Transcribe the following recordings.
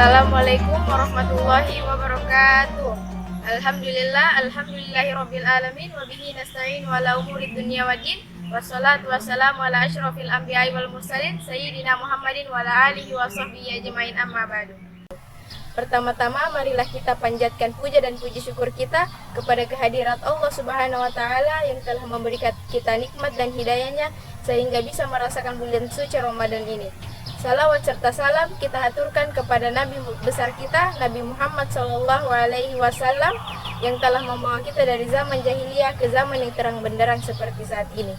Assalamualaikum warahmatullahi wabarakatuh. Alhamdulillahirabbil alamin wa bihi nasta'in wa ala umuri dunya waddin. Wassalatu wassalamu ala asyrafil anbiya'i wal mursalin sayyidina Muhammadin wa ala alihi wa sahbihi ajmain, amma ba'du. Pertama-tama marilah kita panjatkan puja dan puji syukur kita kepada kehadirat Allah Subhanahu wa taala yang telah memberikan kita nikmat dan hidayahnya sehingga bisa merasakan bulan suci Ramadan ini. Salawat serta salam kita haturkan kepada Nabi besar kita, Nabi Muhammad SAW, yang telah membawa kita dari zaman jahiliyah ke zaman yang terang benderang seperti saat ini.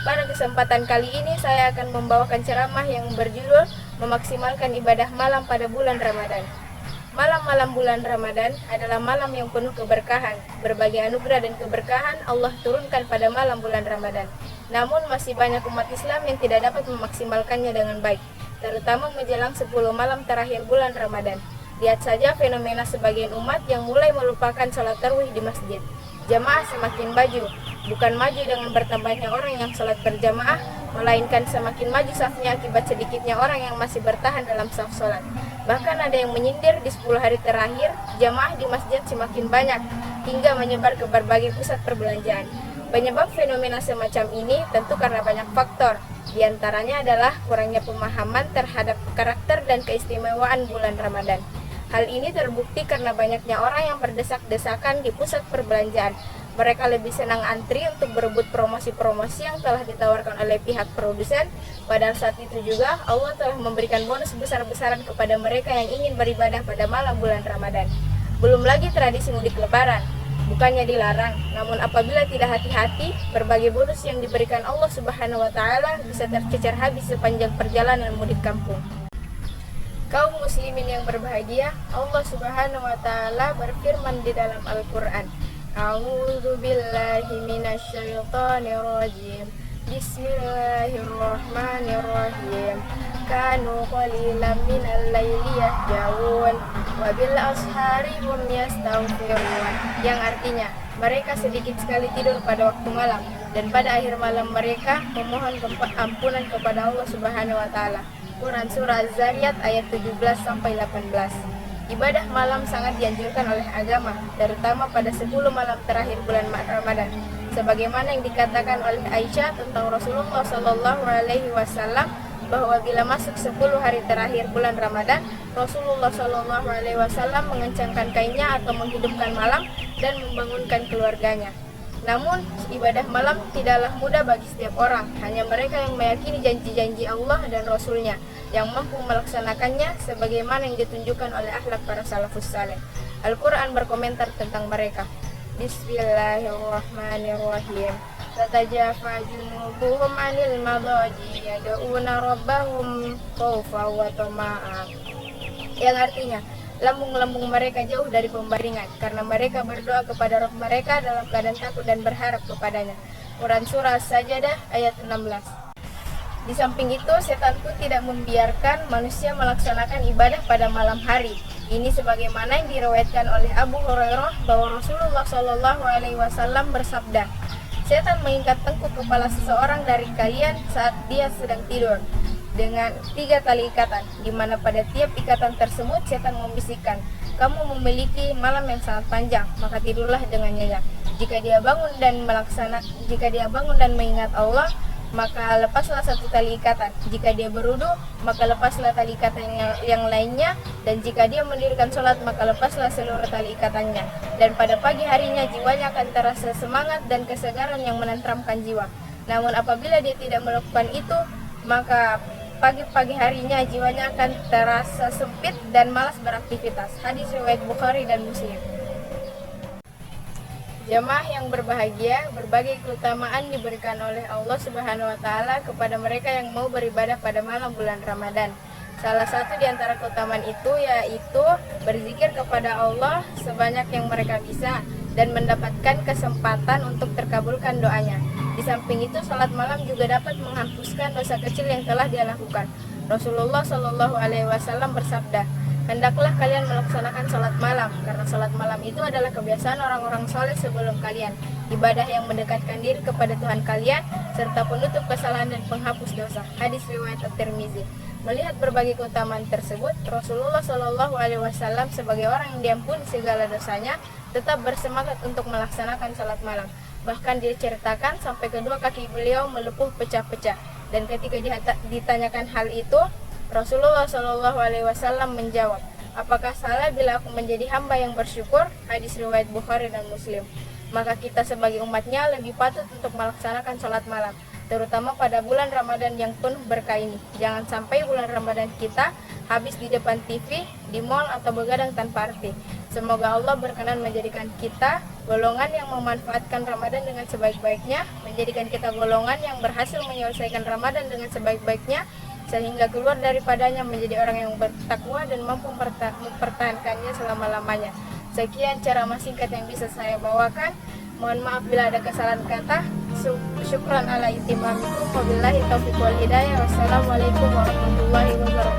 Pada kesempatan kali ini saya akan membawakan ceramah yang berjudul Memaksimalkan Ibadah Malam pada Bulan Ramadan. Malam-malam bulan Ramadan adalah malam yang penuh keberkahan. Berbagai anugerah dan keberkahan Allah turunkan pada malam bulan Ramadan. Namun masih banyak umat Islam yang tidak dapat memaksimalkannya dengan baik, terutama menjelang 10 malam terakhir bulan Ramadan. Lihat saja fenomena sebagian umat yang mulai melupakan sholat tarawih di masjid. Jamaah semakin maju, bukan maju dengan bertambahnya orang yang sholat berjamaah, melainkan semakin maju safnya akibat sedikitnya orang yang masih bertahan dalam saf sholat. Bahkan ada yang menyindir di 10 hari terakhir, jamaah di masjid semakin banyak, hingga menyebar ke berbagai pusat perbelanjaan. Penyebab fenomena semacam ini tentu karena banyak faktor. Di antaranya adalah kurangnya pemahaman terhadap karakter dan keistimewaan bulan Ramadan. Hal ini terbukti karena banyaknya orang yang berdesak-desakan di pusat perbelanjaan. Mereka lebih senang antri untuk berebut promosi-promosi yang telah ditawarkan oleh pihak produsen. Padahal saat itu juga Allah telah memberikan bonus besar-besaran kepada mereka yang ingin beribadah pada malam bulan Ramadan. Belum lagi tradisi mudik lebaran. Bukannya dilarang, namun apabila tidak hati-hati, berbagai bonus yang diberikan Allah Subhanahu wa taala bisa tercecer habis sepanjang perjalanan mudik kampung. Kaum muslimin yang berbahagia, Allah Subhanahu wa taala berfirman di dalam Al-Qur'an, A'udzu billahi minasyaitonir rajim. Bismillahirrahmanirrahim. Kanu qalilan minal laili yahjaun wa bil ashari hum yastaghfirun. Yang artinya, mereka sedikit sekali tidur pada waktu malam dan pada akhir malam mereka memohon ampunan kepada Allah Subhanahu wa taala. Quran surah Az-Zariyat ayat 17 sampai 18. Ibadah malam sangat dianjurkan oleh agama, terutama pada 10 malam terakhir bulan Ramadan. Sebagaimana yang dikatakan oleh Aisyah tentang Rasulullah SAW, bahwa bila masuk 10 hari terakhir bulan Ramadan, Rasulullah SAW mengencangkan kainnya atau menghidupkan malam dan membangunkan keluarganya. Namun, ibadah malam tidaklah mudah bagi setiap orang. Hanya mereka yang meyakini janji-janji Allah dan Rasul-Nya yang mampu melaksanakannya sebagaimana yang ditunjukkan oleh akhlak para salafus saleh. Al-Quran berkomentar tentang mereka. Bismillahirrahmanirrahim. Tatajafa junubuhum 'anil madaji yad'una rabbahum khaufa wa tama'a. Yang artinya, lambung-lambung mereka jauh dari pembaringan karena mereka berdoa kepada Rabb mereka dalam keadaan takut dan berharap kepadanya. Quran surah As-Sajdah ayat 16. Di samping itu, setan pun tidak membiarkan manusia melaksanakan ibadah pada malam hari. Ini sebagaimana yang diriwayatkan oleh Abu Hurairah bahwa Rasulullah SAW bersabda, setan mengikat tengkuk kepala seseorang dari kalian saat dia sedang tidur dengan 3 tali ikatan, di mana pada tiap ikatan tersebut setan membisikkan, kamu memiliki malam yang sangat panjang, maka tidurlah dengan nyenyak. Jika dia bangun dan mengingat Allah, maka lepaslah 1 tali ikatan. Jika dia berwudu, maka lepaslah tali ikatan yang lainnya, dan jika dia mendirikan sholat, maka lepaslah seluruh tali ikatannya. Dan pada pagi harinya jiwanya akan terasa semangat dan kesegaran yang menenteramkan jiwa. Namun apabila dia tidak melakukan itu, maka pagi harinya jiwanya akan terasa sempit dan malas beraktivitas. Hadis riwayat Bukhari dan Muslim. Jamaah yang berbahagia, berbagai keutamaan diberikan oleh Allah Subhanahu wa taala kepada mereka yang mau beribadah pada malam bulan Ramadan. Salah satu di antara keutamaan itu yaitu berzikir kepada Allah sebanyak yang mereka bisa dan mendapatkan kesempatan untuk terkabulkan doanya. Di samping itu, salat malam juga dapat menghapuskan dosa kecil yang telah dia lakukan. Rasulullah SAW bersabda, hendaklah kalian melaksanakan salat malam, karena salat malam itu adalah kebiasaan orang-orang soleh sebelum kalian, ibadah yang mendekatkan diri kepada Tuhan kalian, serta penutup kesalahan dan penghapus dosa. Hadis riwayat At-Tirmizi. Melihat berbagai keutamaan tersebut, Rasulullah Shallallahu Alaihi Wasallam sebagai orang yang diampuni segala dosanya tetap bersemangat untuk melaksanakan salat malam. Bahkan diceritakan sampai kedua kaki beliau melepuh pecah-pecah. Dan ketika ditanyakan hal itu, Rasulullah Shallallahu Alaihi Wasallam menjawab, apakah salah bila aku menjadi hamba yang bersyukur? Hadis riwayat Bukhari dan Muslim. Maka kita sebagai umatnya lebih patut untuk melaksanakan salat malam, terutama pada bulan Ramadan yang penuh berkah ini. Jangan sampai bulan Ramadan kita habis di depan TV, di mal atau begadang tanpa arti. Semoga Allah berkenan menjadikan kita golongan yang memanfaatkan Ramadan dengan sebaik-baiknya, menjadikan kita golongan yang berhasil menyelesaikan Ramadan dengan sebaik-baiknya, sehingga keluar daripadanya menjadi orang yang bertakwa dan mampu mempertahankannya selama-lamanya. Sekian ceramah singkat yang bisa saya bawakan. Mohon maaf bila ada kesalahan kata. Syukran ala itimamikum. Wabillahi taufiq wal hidayah. Wassalamualaikum warahmatullahi wabarakatuh.